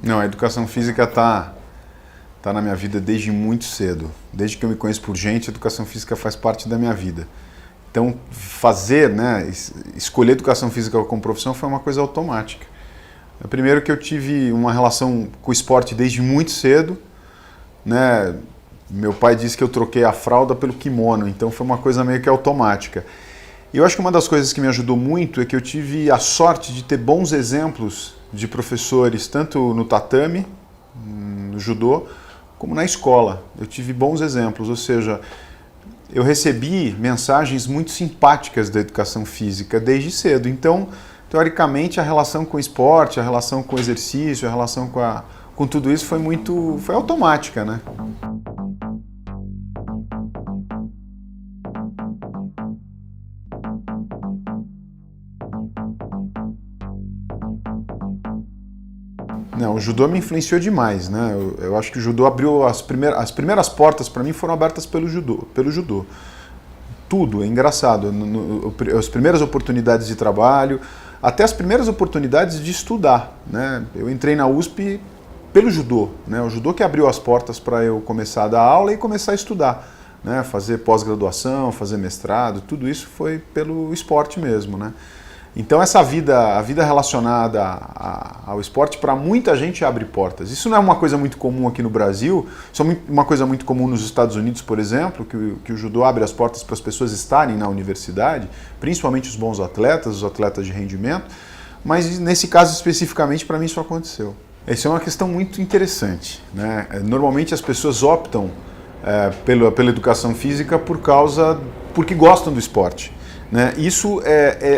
Não, a educação física tá na minha vida desde muito cedo. Desde que eu me conheço por gente, a educação física faz parte da minha vida. Então, escolher educação física como profissão foi uma coisa automática. Primeiro que eu tive uma relação com o esporte desde muito cedo, né? Meu pai disse que eu troquei a fralda pelo kimono, então foi uma coisa meio que automática. E eu acho que uma das coisas que me ajudou muito é que eu tive a sorte de ter bons exemplos de professores, tanto no tatame, no judô, como na escola. Eu tive bons exemplos, ou seja, eu recebi mensagens muito simpáticas da educação física desde cedo. Então, teoricamente, a relação com o esporte, a relação com o exercício, a relação com tudo isso foi automática, né? Não, o judô me influenciou demais, né? Eu acho que o judô abriu as primeiras portas para mim foram abertas pelo judô. Tudo, é engraçado. As primeiras oportunidades de trabalho, até as primeiras oportunidades de estudar, né? Eu entrei na USP pelo judô, né? O judô que abriu as portas para eu começar a dar aula e começar a estudar, né? Fazer pós-graduação, fazer mestrado, tudo isso foi pelo esporte mesmo, né? Então a vida relacionada ao esporte para muita gente abre portas. Isso não é uma coisa muito comum aqui no Brasil, isso é uma coisa muito comum nos Estados Unidos, por exemplo, que o judô abre as portas para as pessoas estarem na universidade, principalmente os bons atletas, os atletas de rendimento, mas nesse caso especificamente para mim isso aconteceu. Essa é uma questão muito interessante, né? Normalmente as pessoas optam pela educação física porque gostam do esporte. Né?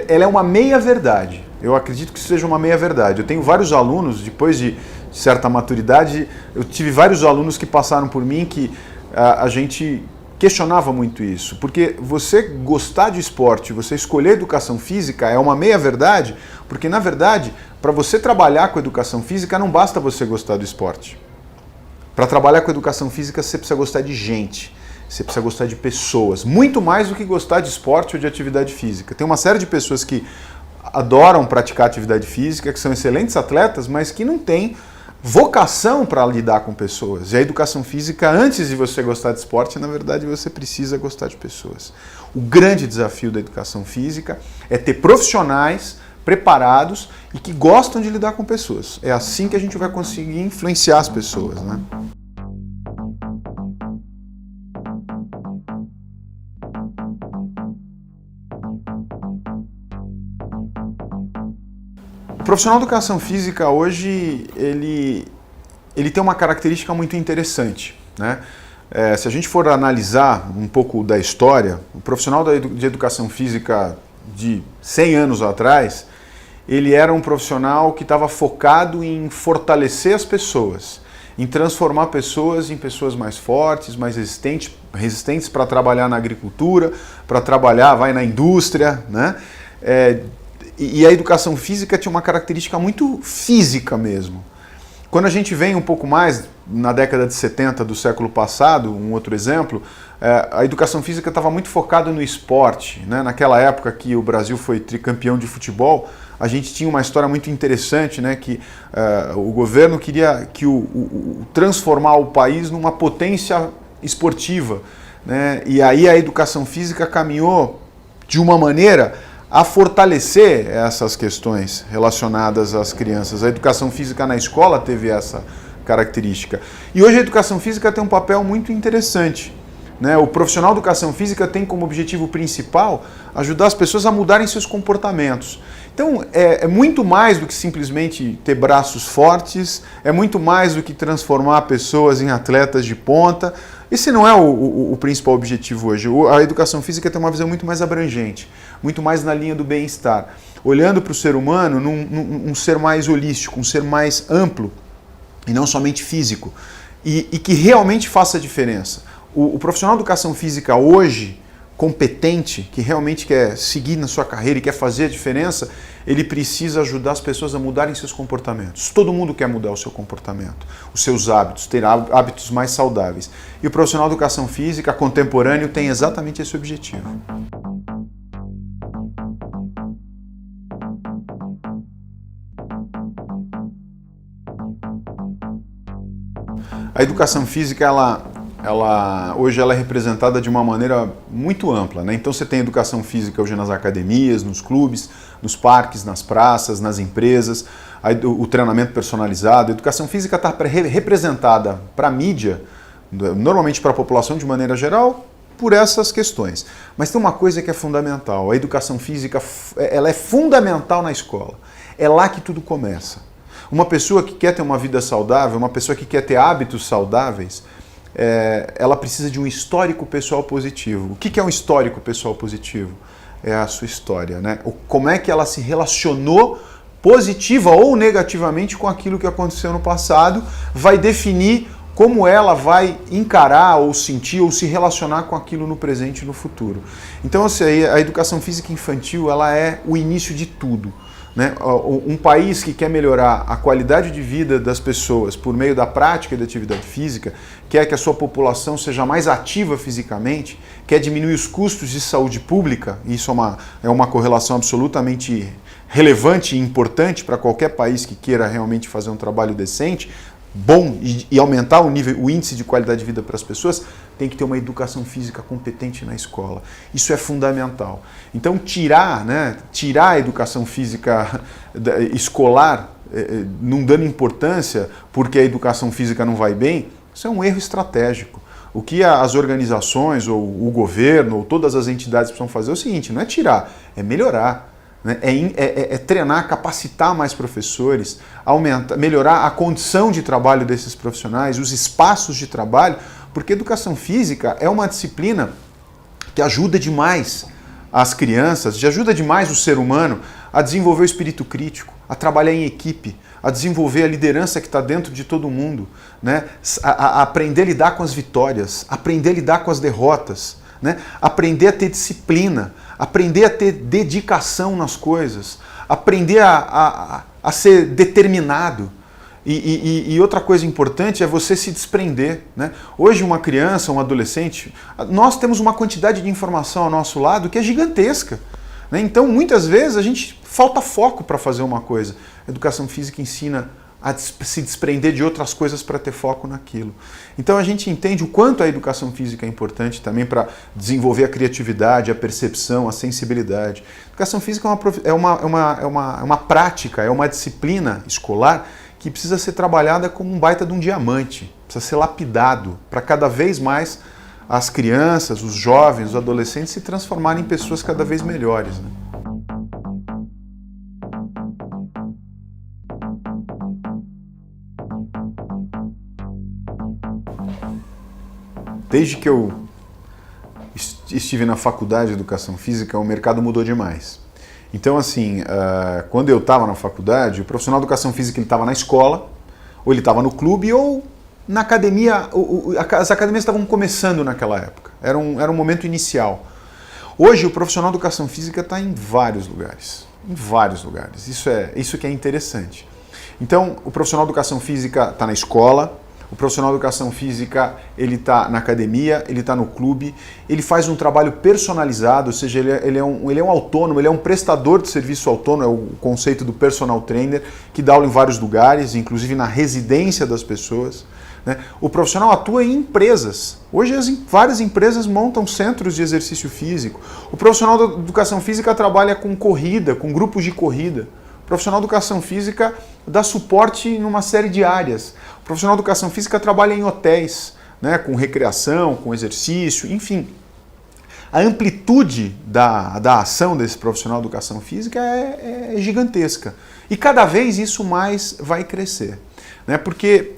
Ela é uma meia-verdade. Eu acredito que isso seja uma meia-verdade. Eu tenho vários alunos, depois de certa maturidade, eu tive vários alunos que passaram por mim que a gente questionava muito isso. Porque você gostar de esporte, você escolher educação física é uma meia-verdade, porque na verdade, para você trabalhar com educação física, não basta você gostar do esporte. Para trabalhar com educação física, você precisa gostar de gente. Você precisa gostar de pessoas, muito mais do que gostar de esporte ou de atividade física. Tem uma série de pessoas que adoram praticar atividade física, que são excelentes atletas, mas que não têm vocação para lidar com pessoas. E a educação física, antes de você gostar de esporte, na verdade você precisa gostar de pessoas. O grande desafio da educação física é ter profissionais preparados e que gostam de lidar com pessoas. É assim que a gente vai conseguir influenciar as pessoas, né? O profissional de educação física hoje, ele tem uma característica muito interessante, né? Se a gente for analisar um pouco da história, o profissional de educação física de 100 anos atrás, ele era um profissional que estava focado em fortalecer as pessoas, em transformar pessoas em pessoas mais fortes, mais resistentes para trabalhar na agricultura, para trabalhar na indústria, né? E a educação física tinha uma característica muito física mesmo. Quando a gente vem um pouco mais, na década de 70 do século passado, um outro exemplo, a educação física estava muito focada no esporte, né? Naquela época que o Brasil foi tricampeão de futebol, a gente tinha uma história muito interessante, né? Que o governo queria transformar o país numa potência esportiva, né? E aí a educação física caminhou de uma maneira a fortalecer essas questões relacionadas às crianças. A educação física na escola teve essa característica. E hoje a educação física tem um papel muito interessante, né? O profissional de educação física tem como objetivo principal ajudar as pessoas a mudarem seus comportamentos. Então, é muito mais do que simplesmente ter braços fortes, é muito mais do que transformar pessoas em atletas de ponta. Esse não é o principal objetivo hoje. A educação física tem uma visão muito mais abrangente, muito mais na linha do bem-estar, olhando para o ser humano num ser mais holístico, um ser mais amplo e não somente físico, e que realmente faça a diferença. O profissional de educação física hoje, competente, que realmente quer seguir na sua carreira e quer fazer a diferença, ele precisa ajudar as pessoas a mudarem seus comportamentos. Todo mundo quer mudar o seu comportamento, os seus hábitos, ter hábitos mais saudáveis. E o profissional de educação física contemporâneo tem exatamente esse objetivo. A educação física, hoje ela é representada de uma maneira muito ampla, né? Então você tem educação física hoje nas academias, nos clubes, nos parques, nas praças, nas empresas, o treinamento personalizado. A educação física está representada para a mídia, normalmente para a população de maneira geral, por essas questões. Mas tem uma coisa que é fundamental, a educação física ela é fundamental na escola. É lá que tudo começa. Uma pessoa que quer ter uma vida saudável, uma pessoa que quer ter hábitos saudáveis, ela precisa de um histórico pessoal positivo. O que é um histórico pessoal positivo? É a sua história, né? Como é que ela se relacionou positiva ou negativamente com aquilo que aconteceu no passado, vai definir como ela vai encarar ou sentir ou se relacionar com aquilo no presente e no futuro. Então, assim, a educação física infantil ela é o início de tudo, né? Um país que quer melhorar a qualidade de vida das pessoas por meio da prática da atividade física, quer que a sua população seja mais ativa fisicamente, quer diminuir os custos de saúde pública, isso é uma correlação absolutamente relevante e importante para qualquer país que queira realmente fazer um trabalho decente, bom e aumentar o índice de qualidade de vida para as pessoas, tem que ter uma educação física competente na escola. Isso é fundamental. Então tirar a educação física escolar, não dando importância porque a educação física não vai bem, isso é um erro estratégico. O que as organizações, ou o governo, ou todas as entidades precisam fazer é o seguinte, não é tirar, é melhorar. É treinar, capacitar mais professores, melhorar a condição de trabalho desses profissionais, os espaços de trabalho, porque educação física é uma disciplina que ajuda demais as crianças, ajuda demais o ser humano a desenvolver o espírito crítico, a trabalhar em equipe, a desenvolver a liderança que está dentro de todo mundo, né? A aprender a lidar com as vitórias, aprender a lidar com as derrotas, né? Aprender a ter disciplina, aprender a ter dedicação nas coisas, aprender a ser determinado. E outra coisa importante é você se desprender, né? Hoje uma criança, um adolescente, nós temos uma quantidade de informação ao nosso lado que é gigantesca, né? Então muitas vezes a gente falta foco para fazer uma coisa. A educação física ensina a se desprender de outras coisas para ter foco naquilo. Então a gente entende o quanto a educação física é importante também para desenvolver a criatividade, a percepção, a sensibilidade. A educação física é uma prática, é uma disciplina escolar que precisa ser trabalhada como um baita de um diamante, precisa ser lapidado para cada vez mais as crianças, os jovens, os adolescentes se transformarem em pessoas cada vez melhores, né? Desde que eu estive na faculdade de Educação Física, o mercado mudou demais. Então, assim, quando eu estava na faculdade, o profissional de Educação Física ele estava na escola, ou ele estava no clube, ou na academia. As academias estavam começando naquela época. Era um momento inicial. Hoje, o profissional de Educação Física está em vários lugares. Em vários lugares. Isso que é interessante. Então, o profissional de Educação Física está na escola, o profissional de Educação Física ele está na academia, ele está no clube, ele faz um trabalho personalizado, ou seja, ele é um autônomo, ele é um prestador de serviço autônomo, é o conceito do personal trainer, que dá aula em vários lugares, inclusive na residência das pessoas, né? O profissional atua em empresas. Hoje várias empresas montam centros de exercício físico. O profissional de Educação Física trabalha com corrida, com grupos de corrida. O profissional de Educação Física dá suporte em uma série de áreas. O profissional de Educação Física trabalha em hotéis, né, com recreação, com exercício, enfim. A amplitude da ação desse profissional de Educação Física é gigantesca. E cada vez isso mais vai crescer, né, porque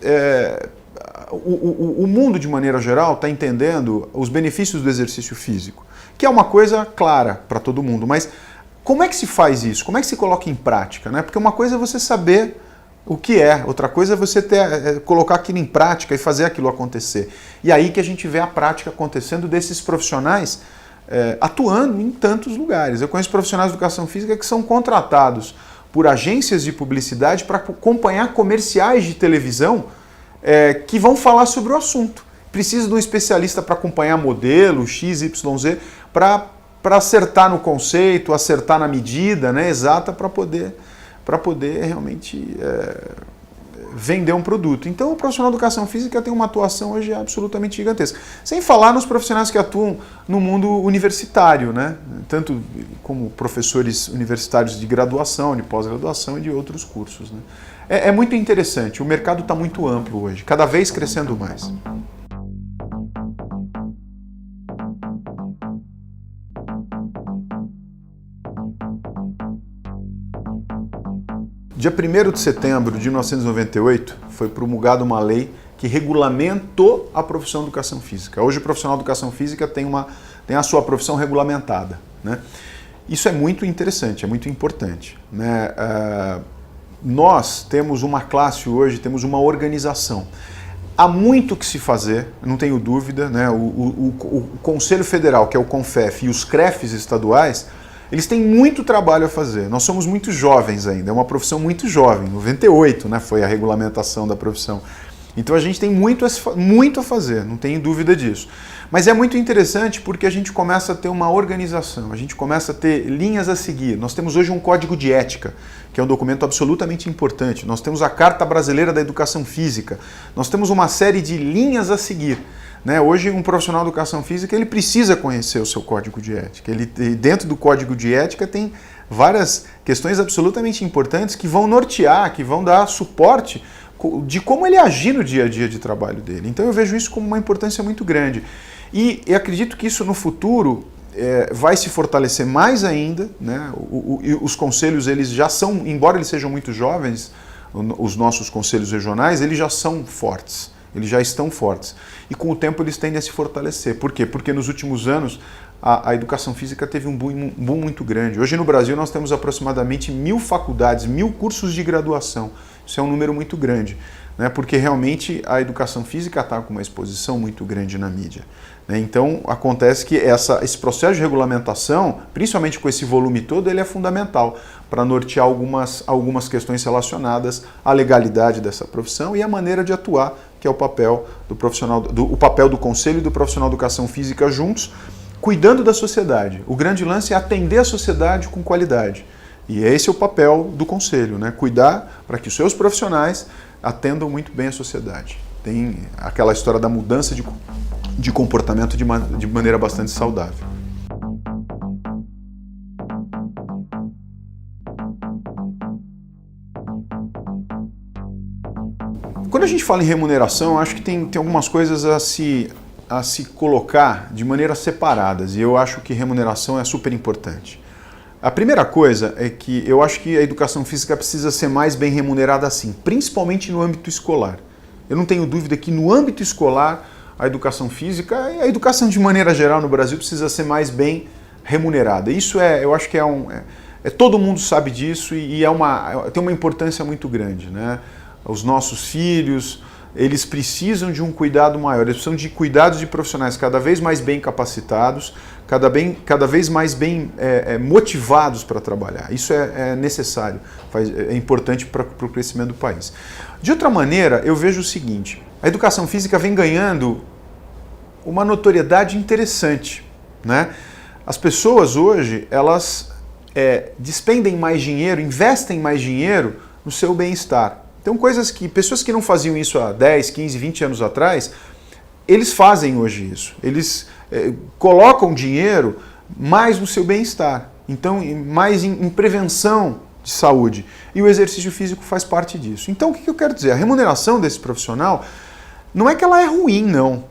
o mundo, de maneira geral, está entendendo os benefícios do exercício físico, que é uma coisa clara para todo mundo, mas como é que se faz isso? Como é que se coloca em prática, né? Porque uma coisa é você saber o que é, outra coisa é você colocar aquilo em prática e fazer aquilo acontecer. E aí que a gente vê a prática acontecendo desses profissionais atuando em tantos lugares. Eu conheço profissionais de Educação Física que são contratados por agências de publicidade para acompanhar comerciais de televisão que vão falar sobre o assunto. Precisa de um especialista para acompanhar modelo XYZ para acertar no conceito, acertar na medida, né, exata para poder realmente vender um produto. Então o profissional de educação física tem uma atuação hoje absolutamente gigantesca. Sem falar nos profissionais que atuam no mundo universitário, né? Tanto como professores universitários de graduação, de pós-graduação e de outros cursos. Né? É muito interessante, o mercado está muito amplo hoje, cada vez crescendo mais. Dia 1º de setembro de 1998 foi promulgada uma lei que regulamentou a profissão de educação física. Hoje o profissional de educação física tem a sua profissão regulamentada. Né? Isso é muito interessante, é muito importante. Né? Nós temos uma classe hoje, temos uma organização. Há muito que se fazer, não tenho dúvida. Né? O Conselho Federal, que é o CONFEF, e os CREFs estaduais, eles têm muito trabalho a fazer. Nós somos muito jovens ainda, é uma profissão muito jovem. 98, né, foi a regulamentação da profissão. Então a gente tem muito a fazer, não tenho dúvida disso. Mas é muito interessante porque a gente começa a ter uma organização, a gente começa a ter linhas a seguir. Nós temos hoje um código de ética, que é um documento absolutamente importante. Nós temos a Carta Brasileira da Educação Física. Nós temos uma série de linhas a seguir. Né? Hoje, um profissional de educação física ele precisa conhecer o seu código de ética. Dentro do código de ética tem várias questões absolutamente importantes que vão nortear, que vão dar suporte de como ele agir no dia a dia de trabalho dele. Então eu vejo isso como uma importância muito grande. E acredito que isso no futuro vai se fortalecer mais ainda. Né? Os conselhos, eles já são, embora eles sejam muito jovens, os nossos conselhos regionais, eles já são fortes. Eles já estão fortes. E com o tempo eles tendem a se fortalecer. Por quê? Porque nos últimos anos a educação física teve um boom muito grande. Hoje no Brasil nós temos aproximadamente 1000 faculdades, 1000 cursos de graduação. Isso é um número muito grande, né? Porque realmente a educação física está com uma exposição muito grande na mídia. Né? Então acontece que esse processo de regulamentação, principalmente com esse volume todo, ele é fundamental para nortear algumas questões relacionadas à legalidade dessa profissão e à maneira de atuar, que é o papel do profissional, o papel do conselho e do profissional de educação física juntos, cuidando da sociedade. O grande lance é atender a sociedade com qualidade. E esse é o papel do conselho, né? Cuidar para que os seus profissionais atendam muito bem a sociedade. Tem aquela história da mudança de comportamento de maneira bastante saudável. Quando a gente fala em remuneração, eu acho que tem algumas coisas a se colocar de maneiras separadas, e eu acho que remuneração é super importante. A primeira coisa é que eu acho que a educação física precisa ser mais bem remunerada assim, principalmente no âmbito escolar. Eu não tenho dúvida que no âmbito escolar a educação física e a educação de maneira geral no Brasil precisa ser mais bem remunerada. Isso eu acho que todo mundo sabe disso e tem uma importância muito grande, né? Os nossos filhos, eles precisam de um cuidado maior, eles precisam de cuidados de profissionais cada vez mais bem capacitados, cada vez mais bem motivados para trabalhar. Isso é necessário, é importante para o crescimento do país. De outra maneira, eu vejo o seguinte, a educação física vem ganhando uma notoriedade interessante. Né? As pessoas hoje, elas despendem mais dinheiro, investem mais dinheiro no seu bem-estar. Então, pessoas que não faziam isso há 10, 15, 20 anos atrás, eles fazem hoje isso. Eles colocam dinheiro mais no seu bem-estar, então mais em prevenção de saúde. E o exercício físico faz parte disso. Então, o que eu quero dizer? A remuneração desse profissional não é que ela é ruim, não.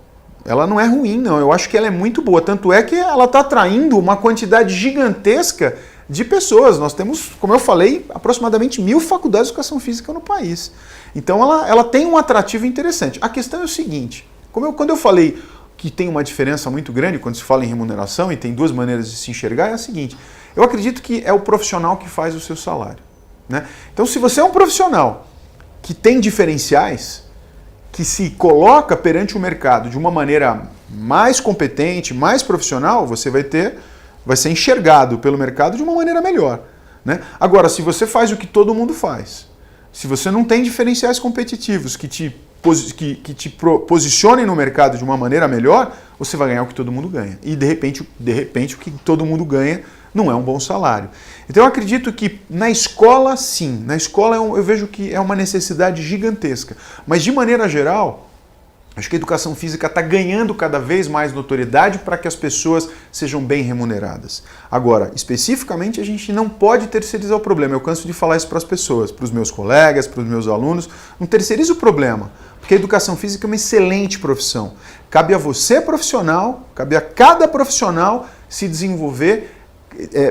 Ela não é ruim, não. Eu acho que ela é muito boa. Tanto é que ela está atraindo uma quantidade gigantesca de pessoas. Nós temos, como eu falei, aproximadamente 1000 faculdades de educação física no país. Então ela tem um atrativo interessante. A questão é o seguinte, quando eu falei que tem uma diferença muito grande quando se fala em remuneração, e tem duas maneiras de se enxergar, é a seguinte, eu acredito que é o profissional que faz o seu salário. Né? Então se você é um profissional que tem diferenciais, que se coloca perante o mercado de uma maneira mais competente, mais profissional, você vai ser enxergado pelo mercado de uma maneira melhor. Né? Agora, se você faz o que todo mundo faz, se você não tem diferenciais competitivos que te posicionem no mercado de uma maneira melhor, você vai ganhar o que todo mundo ganha. E de repente o que todo mundo ganha não é um bom salário. Então eu acredito que na escola, sim, na escola eu vejo que é uma necessidade gigantesca, mas de maneira geral, acho que a educação física está ganhando cada vez mais notoriedade para que as pessoas sejam bem remuneradas. Agora, especificamente, a gente não pode terceirizar o problema. Eu canso de falar isso para as pessoas, para os meus colegas, para os meus alunos. Não terceirize o problema, porque a educação física é uma excelente profissão. Cabe a você, profissional, cabe a cada profissional se desenvolver,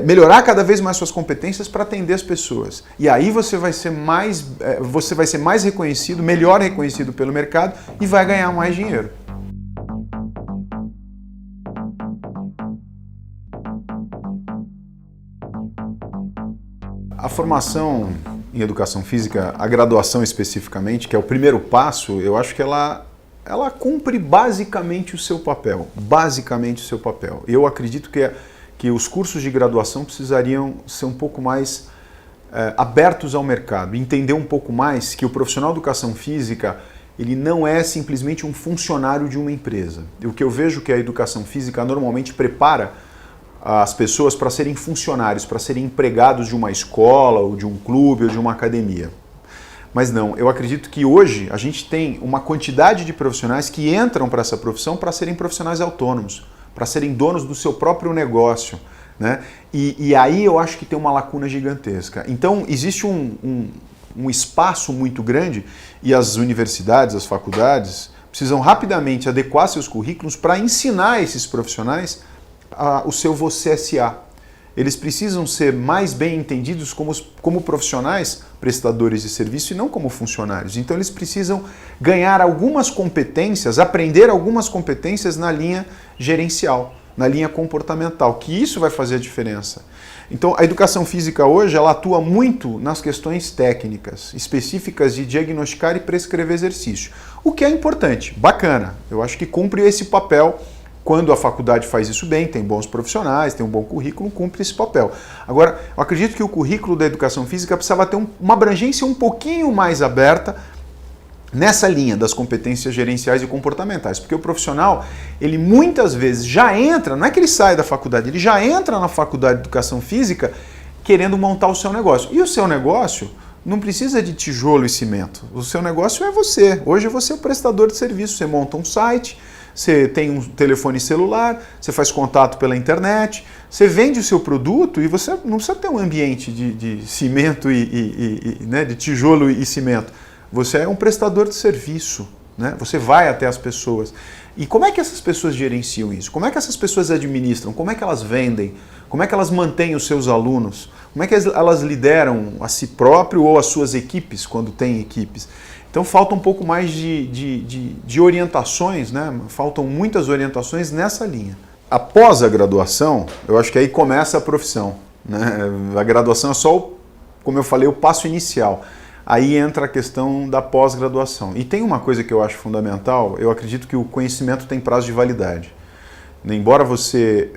melhorar cada vez mais suas competências para atender as pessoas. E aí você vai ser mais reconhecido, melhor reconhecido pelo mercado e vai ganhar mais dinheiro. A formação em educação física, a graduação especificamente, que é o primeiro passo, eu acho que ela cumpre basicamente o seu papel. Basicamente o seu papel. Eu acredito que os cursos de graduação precisariam ser um pouco mais abertos ao mercado, entender um pouco mais que o profissional de educação física ele não é simplesmente um funcionário de uma empresa. O que eu vejo que a educação física normalmente prepara as pessoas para serem funcionários, para serem empregados de uma escola, ou de um clube, ou de uma academia. Mas não, eu acredito que hoje a gente tem uma quantidade de profissionais que entram para essa profissão para serem profissionais autônomos, para serem donos do seu próprio negócio, né? E aí eu acho que tem uma lacuna gigantesca. Então existe um espaço muito grande e as universidades, as faculdades, precisam rapidamente adequar seus currículos para ensinar esses profissionais o seu você S.A. Eles precisam ser mais bem entendidos como profissionais prestadores de serviço e não como funcionários. Então eles precisam ganhar algumas competências, aprender algumas competências na linha gerencial, na linha comportamental, que isso vai fazer a diferença. Então a educação física hoje ela atua muito nas questões técnicas, específicas de diagnosticar e prescrever exercício. O que é importante, bacana, eu acho que cumpre esse papel. Quando a faculdade faz isso bem, tem bons profissionais, tem um bom currículo, cumpre esse papel. Agora, eu acredito que o currículo da educação física precisava ter uma abrangência um pouquinho mais aberta nessa linha das competências gerenciais e comportamentais, porque o profissional, ele muitas vezes já entra, não é que ele sai da faculdade, ele já entra na faculdade de educação física querendo montar o seu negócio. E o seu negócio não precisa de tijolo e cimento. O seu negócio é você. Hoje você é o prestador de serviço, você monta um site, você tem um telefone celular, você faz contato pela internet, você vende o seu produto e você não precisa ter um ambiente de cimento né, de tijolo e cimento. Você é um prestador de serviço, né? Você vai até as pessoas. E como é que essas pessoas gerenciam isso? Como é que essas pessoas administram? Como é que elas vendem? Como é que elas mantêm os seus alunos? Como é que elas lideram a si próprio ou as suas equipes, quando tem equipes? Então falta um pouco mais de orientações, né? Faltam muitas orientações nessa linha. Após a graduação, eu acho que aí começa a profissão, né? A graduação é só, como eu falei, o passo inicial. Aí entra a questão da pós-graduação. E tem uma coisa que eu acho fundamental, eu acredito que o conhecimento tem prazo de validade. Embora você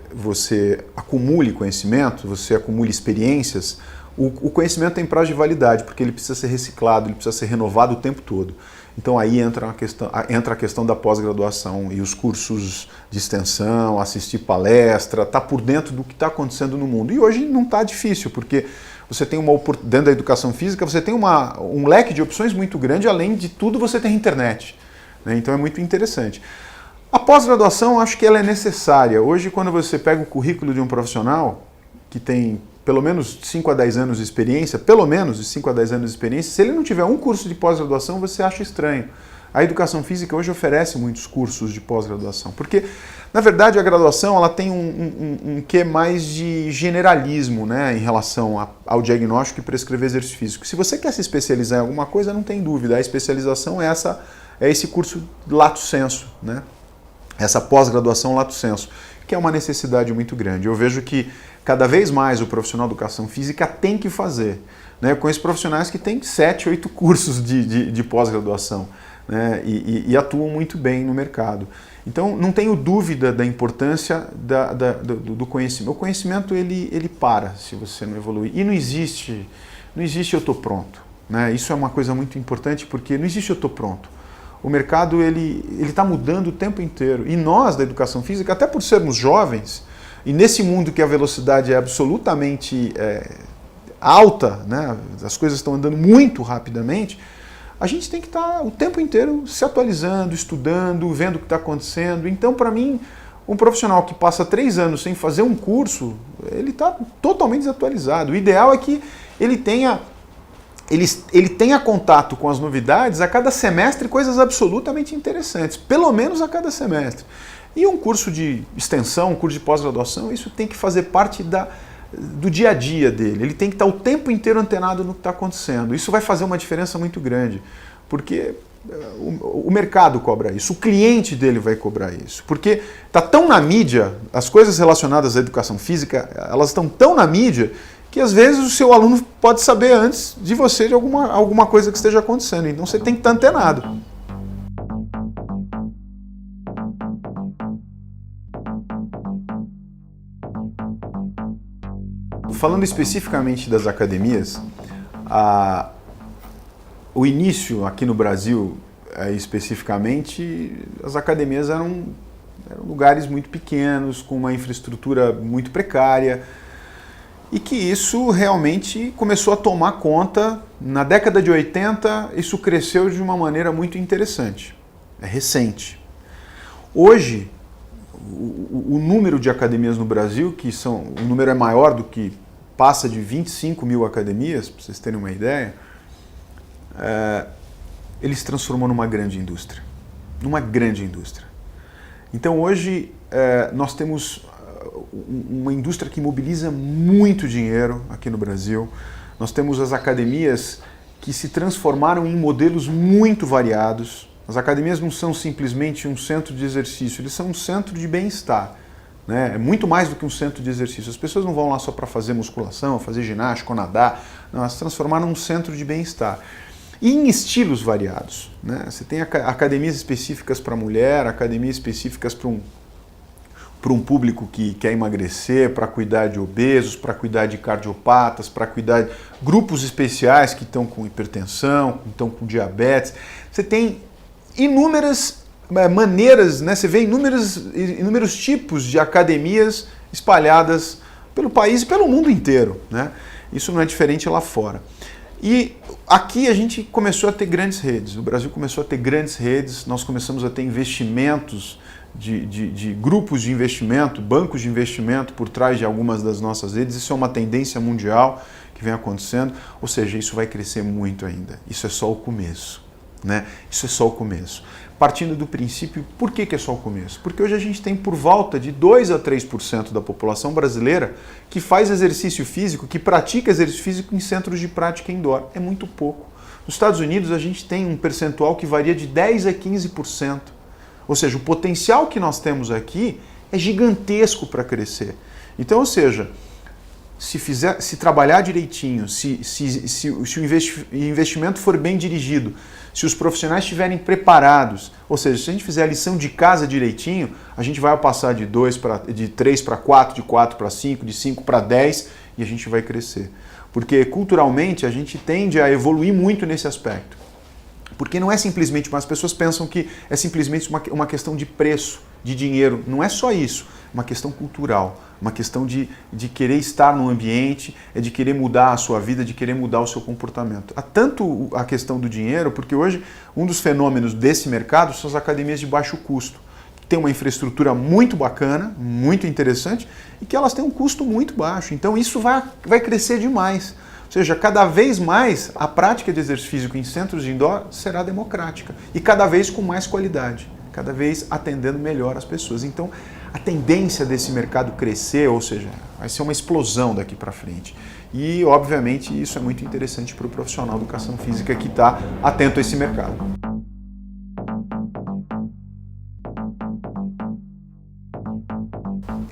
acumule conhecimento, você acumule experiências, o conhecimento tem prazo de validade, porque ele precisa ser reciclado, ele precisa ser renovado o tempo todo. Então aí entra a questão da pós-graduação e os cursos de extensão, assistir palestra, estar por dentro do que está acontecendo no mundo. E hoje não está difícil, porque você tem dentro da educação física, você tem um leque de opções muito grande, além de tudo você tem internet, né? Então é muito interessante. A pós-graduação, acho que ela é necessária. Hoje, quando você pega o currículo de um profissional que tem pelo menos 5 a 10 anos de experiência, se ele não tiver um curso de pós-graduação, você acha estranho. A educação física hoje oferece muitos cursos de pós-graduação, porque, na verdade, a graduação ela tem um quê mais de generalismo, né, em relação ao diagnóstico e prescrever exercício físico. Se você quer se especializar em alguma coisa, não tem dúvida, a especialização é esse curso lato sensu, né? Essa pós-graduação lato sensu, que é uma necessidade muito grande. Eu vejo que cada vez mais o profissional de educação física tem que fazer, né? Eu conheço profissionais que têm 7, 8 cursos de pós-graduação, né? E atuam muito bem no mercado. Então, não tenho dúvida da importância do conhecimento. O conhecimento, ele para se você não evoluir. E não existe eu estou pronto, né? Isso é uma coisa muito importante, porque não existe eu estou pronto. O mercado ele está mudando o tempo inteiro. E nós, da educação física, até por sermos jovens, e nesse mundo que a velocidade é absolutamente alta, né, as coisas estão andando muito rapidamente, a gente tem que estar o tempo inteiro se atualizando, estudando, vendo o que está acontecendo. Então, para mim, um profissional que passa 3 anos sem fazer um curso, ele está totalmente desatualizado. O ideal é que ele tenha contato com as novidades a cada semestre, coisas absolutamente interessantes, pelo menos a cada semestre. E um curso de extensão, um curso de pós-graduação, isso tem que fazer parte do dia a dia dele. Ele tem que estar o tempo inteiro antenado no que está acontecendo. Isso vai fazer uma diferença muito grande, porque o mercado cobra isso, o cliente dele vai cobrar isso, porque está tão na mídia, as coisas relacionadas à educação física, elas estão tão na mídia, que às vezes o seu aluno pode saber antes de você de alguma coisa que esteja acontecendo. Então você tem que estar antenado. Falando especificamente das academias, o início aqui no Brasil, especificamente, as academias eram lugares muito pequenos, com uma infraestrutura muito precária, e que isso realmente começou a tomar conta. Na década de 80, isso cresceu de uma maneira muito interessante. É recente. Hoje, o número de academias no Brasil, o número é maior do que passa de 25 mil academias, para vocês terem uma ideia, ele se transformou numa grande indústria. Numa grande indústria. Então hoje nós temos uma indústria que mobiliza muito dinheiro aqui no Brasil. Nós temos as academias que se transformaram em modelos muito variados. As academias não são simplesmente um centro de exercício, eles são um centro de bem-estar. Né? É muito mais do que um centro de exercício. As pessoas não vão lá só para fazer musculação, fazer ginástica ou nadar. Não, elas se transformaram num centro de bem-estar. E em estilos variados. Né? Você tem academias específicas para mulher, academias específicas para um público que quer emagrecer, para cuidar de obesos, para cuidar de cardiopatas, para cuidar de grupos especiais que estão com hipertensão, que estão com diabetes. Você tem inúmeras maneiras, né? Você vê inúmeros tipos de academias espalhadas pelo país e pelo mundo inteiro. Né? Isso não é diferente lá fora. E aqui a gente começou a ter grandes redes, o Brasil começou a ter grandes redes, nós começamos a ter investimentos de grupos de investimento, bancos de investimento por trás de algumas das nossas redes. Isso é uma tendência mundial que vem acontecendo, ou seja, isso vai crescer muito ainda. Isso é só o começo, né? Isso é só o começo. Partindo do princípio, por que é só o começo? Porque hoje a gente tem por volta de 2 a 3% da população brasileira que faz exercício físico, que pratica exercício físico em centros de prática indoor. É muito pouco. Nos Estados Unidos a gente tem um percentual que varia de 10 a 15%. Ou seja, o potencial que nós temos aqui é gigantesco para crescer. Então, ou seja, se trabalhar direitinho, se o investimento for bem dirigido, se os profissionais estiverem preparados, ou seja, se a gente fizer a lição de casa direitinho, a gente vai passar de 3 para 4, de 4 para 5, de 5 para 10 e a gente vai crescer. Porque culturalmente a gente tende a evoluir muito nesse aspecto. Porque não é simplesmente, mas as pessoas pensam que é simplesmente uma questão de preço, de dinheiro. Não é só isso, é uma questão cultural, uma questão de querer estar no ambiente, de querer mudar a sua vida, de querer mudar o seu comportamento. Há tanto a questão do dinheiro, porque hoje um dos fenômenos desse mercado são as academias de baixo custo, que tem uma infraestrutura muito bacana, muito interessante, e que elas têm um custo muito baixo. Então isso vai crescer demais. Ou seja, cada vez mais a prática de exercício físico em centros de indoor será democrática e cada vez com mais qualidade, cada vez atendendo melhor as pessoas. Então, a tendência desse mercado crescer, ou seja, vai ser uma explosão daqui para frente. E, obviamente, isso é muito interessante para o profissional de educação física que está atento a esse mercado.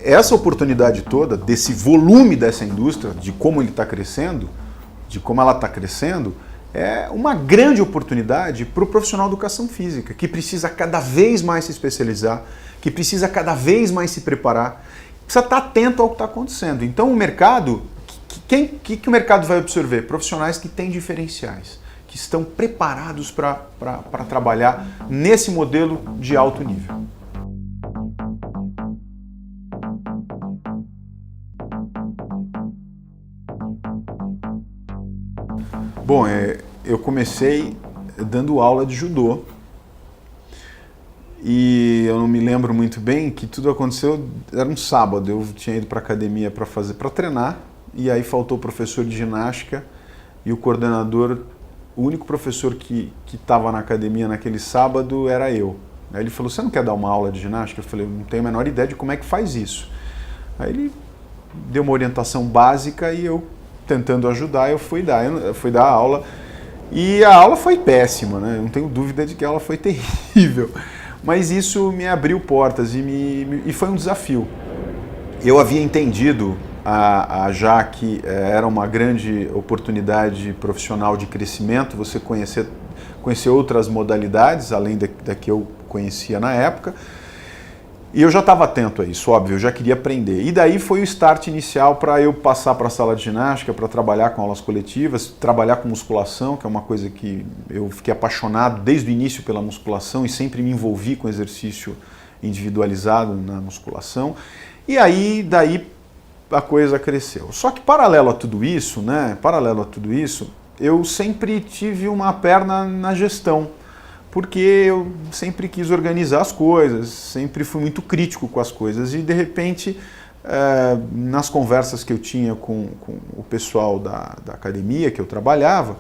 Essa oportunidade toda, desse volume dessa indústria, de como ele está crescendo, de como ela está crescendo, é uma grande oportunidade para o profissional de educação física, que precisa cada vez mais se especializar, que precisa cada vez mais se preparar, precisa estar atento ao que está acontecendo. Então o mercado, que o mercado vai absorver? Profissionais que têm diferenciais, que estão preparados para trabalhar nesse modelo de alto nível. Bom, eu comecei dando aula de judô e eu não me lembro muito bem que tudo aconteceu, era um sábado, eu tinha ido para academia para treinar e aí faltou o professor de ginástica e o coordenador, o único professor que estava na academia naquele sábado era eu. Aí ele falou, você não quer dar uma aula de ginástica? Eu falei, eu não tenho a menor ideia de como é que faz isso. Aí ele deu uma orientação básica e eu, tentando ajudar, eu fui dar a aula. E a aula foi péssima, né? Não tenho dúvida de que a aula foi terrível. Mas isso me abriu portas e foi um desafio. Eu havia entendido já que era uma grande oportunidade profissional de crescimento, você conhecer outras modalidades, além da que eu conhecia na época. E eu já estava atento a isso, óbvio, eu já queria aprender. E daí foi o start inicial para eu passar para a sala de ginástica, para trabalhar com aulas coletivas, trabalhar com musculação, que é uma coisa que eu fiquei apaixonado desde o início pela musculação e sempre me envolvi com exercício individualizado na musculação. E aí, daí a coisa cresceu. Só que paralelo a tudo isso, eu sempre tive uma perna na gestão. Porque eu sempre quis organizar as coisas, sempre fui muito crítico com as coisas e de repente, nas conversas que eu tinha com o pessoal da academia que eu trabalhava,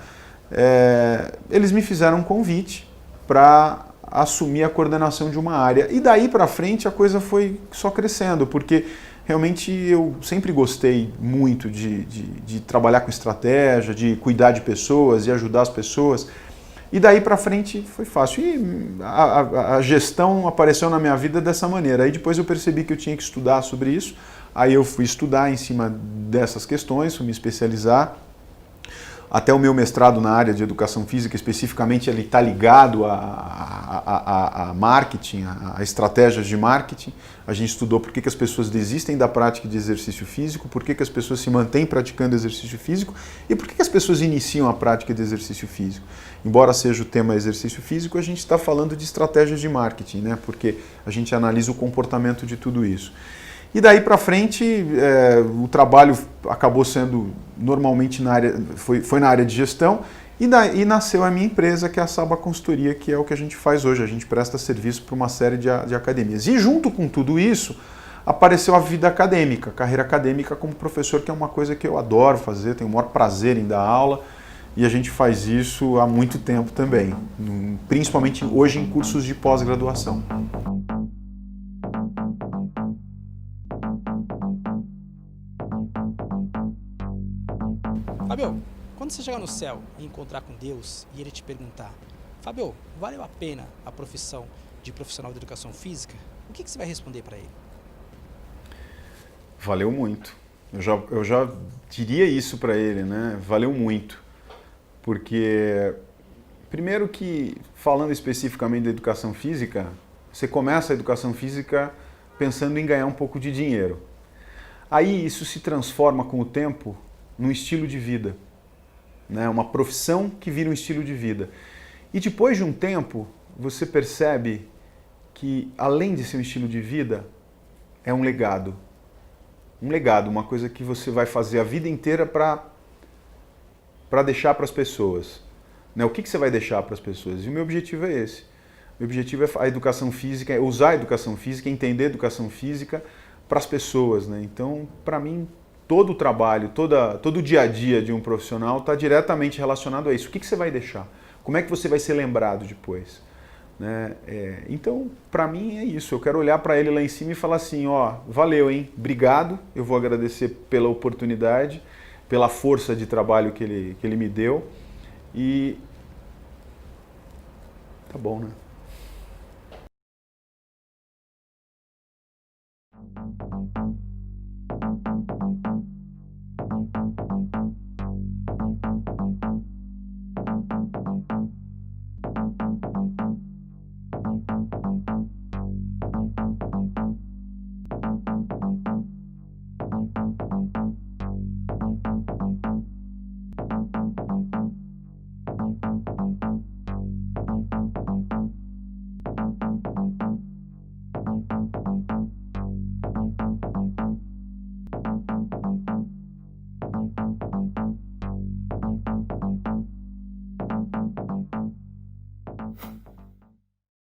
eles me fizeram um convite para assumir a coordenação de uma área. E daí para frente a coisa foi só crescendo, porque realmente eu sempre gostei muito de trabalhar com estratégia, de cuidar de pessoas e ajudar as pessoas. E daí para frente foi fácil. E a gestão apareceu na minha vida dessa maneira. Aí depois eu percebi que eu tinha que estudar sobre isso. Aí eu fui estudar em cima dessas questões, fui me especializar. Até o meu mestrado na área de educação física, especificamente, ele está ligado a marketing, a estratégias de marketing. A gente estudou por que as pessoas desistem da prática de exercício físico, por que as pessoas se mantêm praticando exercício físico e por que as pessoas iniciam a prática de exercício físico. Embora seja o tema exercício físico, a gente está falando de estratégias de marketing, né? Porque a gente analisa o comportamento de tudo isso. E daí para frente, o trabalho acabou sendo normalmente foi na área de gestão e nasceu a minha empresa, que é a Saba Consultoria, que é o que a gente faz hoje. A gente presta serviço para uma série de academias. E junto com tudo isso, apareceu a vida acadêmica, a carreira acadêmica como professor, que é uma coisa que eu adoro fazer, tenho o maior prazer em dar aula. E a gente faz isso há muito tempo também, principalmente hoje em cursos de pós-graduação. Fábio, quando você chegar no céu e encontrar com Deus e ele te perguntar, Fábio, valeu a pena a profissão de profissional de educação física? O que você vai responder para ele? Valeu muito. Eu já diria isso para ele, né? Valeu muito. Porque, primeiro que, falando especificamente da educação física, você começa a educação física pensando em ganhar um pouco de dinheiro. Aí isso se transforma com o tempo num estilo de vida, né? Uma profissão que vira um estilo de vida. E depois de um tempo, você percebe que, além de ser um estilo de vida, é um legado. Um legado, uma coisa que você vai fazer a vida inteira para deixar para as pessoas. Né? O que você vai deixar para as pessoas? E o meu objetivo é esse. O meu objetivo é a educação física, é usar a educação física, entender a educação física para as pessoas. Né? Então, para mim, todo o trabalho, todo o dia a dia de um profissional está diretamente relacionado a isso. O que você vai deixar? Como é que você vai ser lembrado depois? Né? Então, para mim é isso. Eu quero olhar para ele lá em cima e falar assim, ó, valeu, hein? Obrigado. Eu vou agradecer pela oportunidade, pela força de trabalho que ele me deu. E tá bom, né?